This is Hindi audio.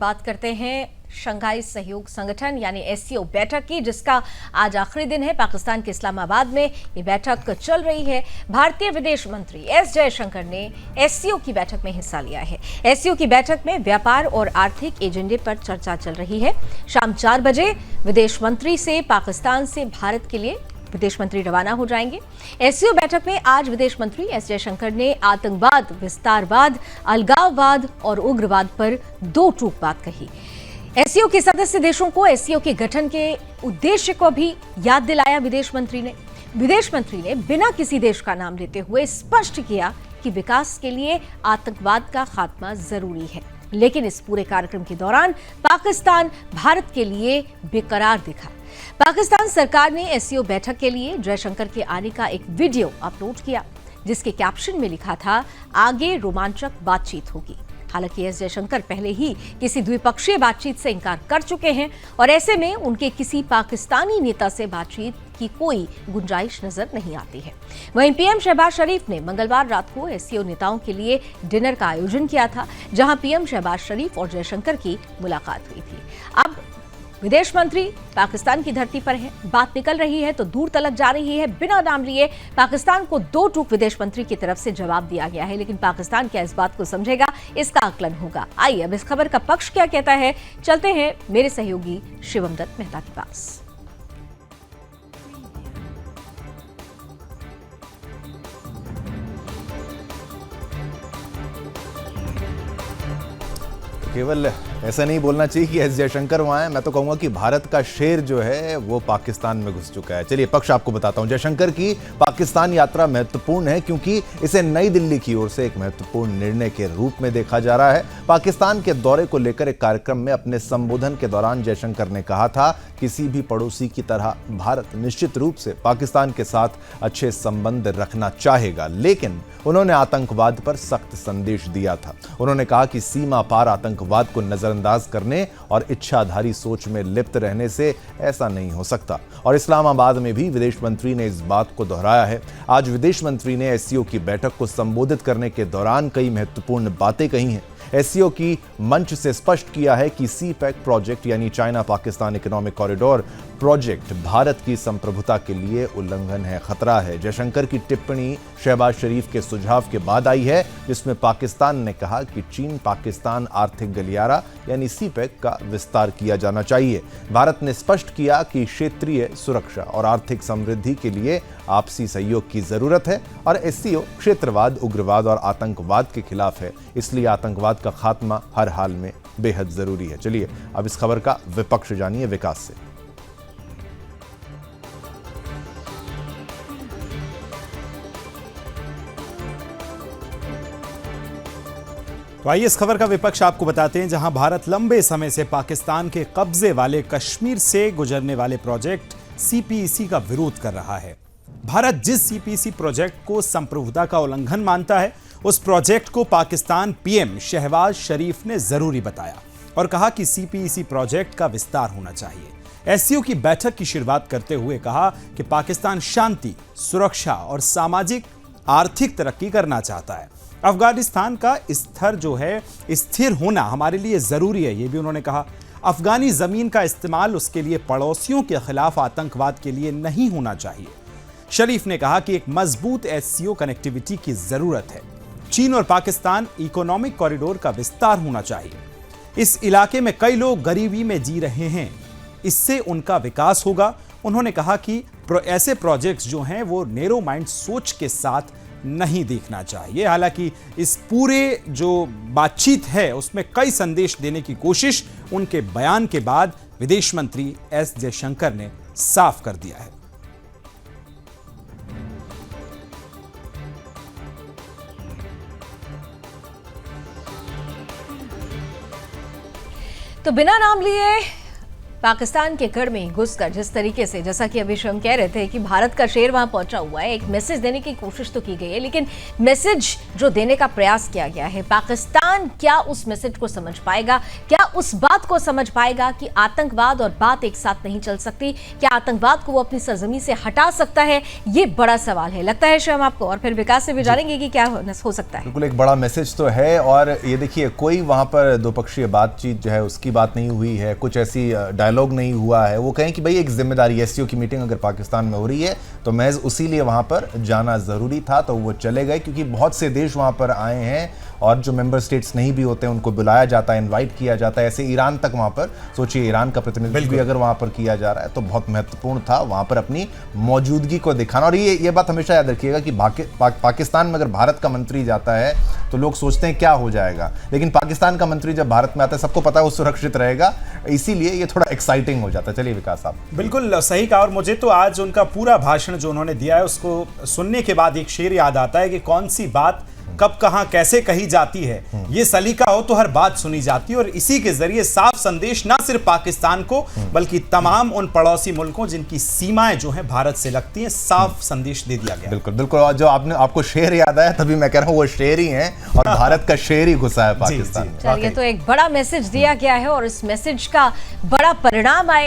बात करते हैं शंघाई सहयोग संगठन यानी एससीओ बैठक की, जिसका आज आखिरी दिन है। पाकिस्तान के इस्लामाबाद में ये बैठक चल रही है। भारतीय विदेश मंत्री एस जयशंकर ने एससीओ की बैठक में हिस्सा लिया है। एससीओ की बैठक में व्यापार और आर्थिक एजेंडे पर चर्चा चल रही है। शाम 4 बजे विदेश मंत्री से पाकिस्तान से भारत के लिए विदेश मंत्री रवाना हो जाएंगे। एससीओ बैठक में आज विदेश मंत्री एस जयशंकर ने आतंकवाद, विस्तारवाद, अलगाववाद और उग्रवाद पर दो टूक बात कही। एससीओ के सदस्य देशों को एससीओ के गठन के उद्देश्य को भी याद दिलाया विदेश मंत्री ने बिना किसी देश का नाम लेते हुए स्पष्ट किया कि विकास के लिए आतंकवाद का खात्मा जरूरी है। लेकिन इस पूरे कार्यक्रम के दौरान पाकिस्तान भारत के लिए बेकरार दिखा। पाकिस्तान सरकार ने एससीओ बैठक के लिए जयशंकर के आने का एक वीडियो अपलोड किया, जिसके कैप्शन में लिखा था, आगे रोमांचक बातचीत होगी। हालांकि एस जयशंकर पहले ही किसी द्विपक्षीय बातचीत से इंकार कर चुके हैं और ऐसे में उनके किसी पाकिस्तानी नेता से बातचीत की कोई गुंजाइश नजर नहीं आती है। वहीं पीएम शहबाज शरीफ ने मंगलवार रात को एससीओ नेताओं के लिए डिनर का आयोजन किया था, जहां पीएम शहबाज शरीफ और जयशंकर की मुलाकात हुई थी। अब विदेश मंत्री पाकिस्तान की धरती पर है, बात निकल रही है तो दूर तलक जा रही है। बिना नाम लिए पाकिस्तान को दो टूक विदेश मंत्री की तरफ से जवाब दिया गया है, लेकिन पाकिस्तान क्या इस बात को समझेगा, इसका आकलन होगा। आइए अब इस खबर का पक्ष क्या कहता है, चलते हैं मेरे सहयोगी शिवम दत्त मेहता के पास। केवल ऐसा नहीं बोलना चाहिए कि एस जयशंकर वहाँ है। मैं तो कहूँगा कि भारत का शेर जो है वो पाकिस्तान में घुस चुका है। चलिए पक्ष आपको बताता हूँ। जयशंकर की पाकिस्तान यात्रा महत्वपूर्ण है क्योंकि इसे नई दिल्ली की ओर से एक महत्वपूर्ण निर्णय के रूप में देखा जा रहा है। पाकिस्तान के दौरे को लेकर एक कार्यक्रम में अपने संबोधन के दौरान जयशंकर ने कहा था, किसी भी पड़ोसी की तरह भारत निश्चित रूप से पाकिस्तान के साथ अच्छे संबंध रखना चाहेगा, लेकिन उन्होंने आतंकवाद पर सख्त संदेश दिया था। उन्होंने कहा कि सीमा पार आतंकवाद को नजरअंदाज करने और इच्छाधारी सोच में लिप्त रहने से ऐसा नहीं हो सकता। और इस्लामाबाद में भी विदेश मंत्री ने इस बात को दोहराया है। आज विदेश मंत्री ने एससीओ की बैठक को संबोधित करने के दौरान कई महत्वपूर्ण बातें कही हैं। एससीओ की मंच से स्पष्ट किया है कि सीपैक प्रोजेक्ट यानी China Pakistan economic corridor project Bharat की संप्रभुता के लिए उल्लंघन है, खतरा है। जयशंकर की टिप्पणी शहबाज शरीफ के सुझाव के बाद आई है, जिसमें पाकिस्तान ने कहा कि चीन पाकिस्तान आर्थिक गलियारा यानी सीपैक का विस्तार किया जाना चाहिए। भारत ने स्पष्ट किया कि क्षेत्रीय सुरक्षा और आर्थिक समृद्धि के लिए आपसी सहयोग की जरूरत है और एससीओ क्षेत्रवाद, उग्रवाद और आतंकवाद के खिलाफ है, इसलिए आतंकवाद का खात्मा हर हाल में बेहद जरूरी है। चलिए अब इस खबर का विपक्ष जानिए विकास से। तो आइए इस खबर का विपक्ष आपको बताते हैं। जहां भारत लंबे समय से पाकिस्तान के कब्जे वाले कश्मीर से गुजरने वाले प्रोजेक्ट सीपीईसी का विरोध कर रहा है। भारत जिस सीपीईसी प्रोजेक्ट को संप्रभुता का उल्लंघन मानता है, उस प्रोजेक्ट को पाकिस्तान पीएम शहबाज शरीफ ने जरूरी बताया और कहा कि सीपीईसी प्रोजेक्ट का विस्तार होना चाहिए। एससीओ की बैठक की शुरुआत करते हुए कहा कि पाकिस्तान शांति, सुरक्षा और सामाजिक आर्थिक तरक्की करना चाहता है। अफगानिस्तान का स्तर जो है स्थिर होना हमारे लिए जरूरी है, यह भी उन्होंने कहा। अफगानी जमीन का इस्तेमाल उसके लिए पड़ोसियों के खिलाफ आतंकवाद के लिए नहीं होना चाहिए। शरीफ ने कहा कि एक मजबूत एससीओ कनेक्टिविटी की जरूरत है। चीन और पाकिस्तान इकोनॉमिक कॉरिडोर का विस्तार होना चाहिए। इस इलाके में कई लोग गरीबी में जी रहे हैं, इससे उनका विकास होगा। उन्होंने कहा कि ऐसे प्रोजेक्ट्स जो हैं वो नैरो माइंड सोच के साथ नहीं देखना चाहिए। हालांकि इस पूरे जो बातचीत है उसमें कई संदेश देने की कोशिश उनके बयान के बाद विदेश मंत्री एस जयशंकर ने साफ कर दिया है। तो बिना नाम लिए पाकिस्तान के गढ़ में घुसकर जिस तरीके से, जैसा कि अभी हम कह रहे थे कि भारत का शेर वहां पहुंचा हुआ है, एक मैसेज देने की कोशिश तो की गई है, लेकिन मैसेज जो देने का प्रयास किया गया है, पाकिस्तान क्या उस मैसेज को समझ पाएगा? क्या उस बात को समझ पाएगा कि आतंकवाद और बात एक साथ नहीं चल सकती? क्या आतंकवाद को वो अपनी सरजमी से हटा सकता है? ये बड़ा सवाल है। लगता है श्याम आपको, और फिर विकास से भी जानेंगे कि क्या हो सकता है। बिल्कुल, एक बड़ा मैसेज तो है। और ये देखिए, कोई वहां पर द्विपक्षीय बातचीत जो है उसकी बात नहीं हुई है, कुछ ऐसी डायलॉग नहीं हुआ है। वो कहें कि भाई एक जिम्मेदारी, एससीओ की मीटिंग अगर पाकिस्तान में हो रही है तो महज उसी लिए वहां पर जाना जरूरी था, तो वो चले गए, क्योंकि बहुत से देश वहां पर आए हैं और जो मेंबर स्टेट्स नहीं भी होते उनको बुलाया जाता है, इनवाइट किया जाता है। ऐसे ईरान तक वहां पर, सोचिए ईरान का प्रतिनिधित्व भी अगर वहां पर किया जा रहा है तो बहुत महत्वपूर्ण था वहां पर अपनी मौजूदगी को दिखाना। और ये बात हमेशा याद रखिएगा कि पाकिस्तान में अगर भारत का मंत्री जाता है तो लोग सोचते हैं क्या हो जाएगा, लेकिन पाकिस्तान का मंत्री जब भारत में आता है सबको पता है वो सुरक्षित रहेगा, इसीलिए ये थोड़ा एक्साइटिंग हो जाता है। चलिए विकास साहब। बिल्कुल सही कहा। और मुझे तो आज उनका पूरा भाषण जो उन्होंने दिया है उसको सुनने के बाद एक शेर याद आता है कि कौन सी बात कब कहां कैसे कही जाती है, ये सलीका हो तो हर बात सुनी जाती है। और इसी के जरिए साफ संदेश ना सिर्फ पाकिस्तान को बल्कि तमाम उन पड़ोसी मुल्कों जिनकी सीमाएं जो हैं भारत से लगती हैं, साफ संदेश दे दिया गया। बिल्कुल बिल्कुल। और जो आपको शेर याद आया, तभी मैं कह रहा हूं वो शेर ही हैं और भारत का शेर ही घुसा है पाकिस्तान में। चलिए, तो एक बड़ा मैसेज दिया गया है और इस मैसेज का बड़ा परिणाम आए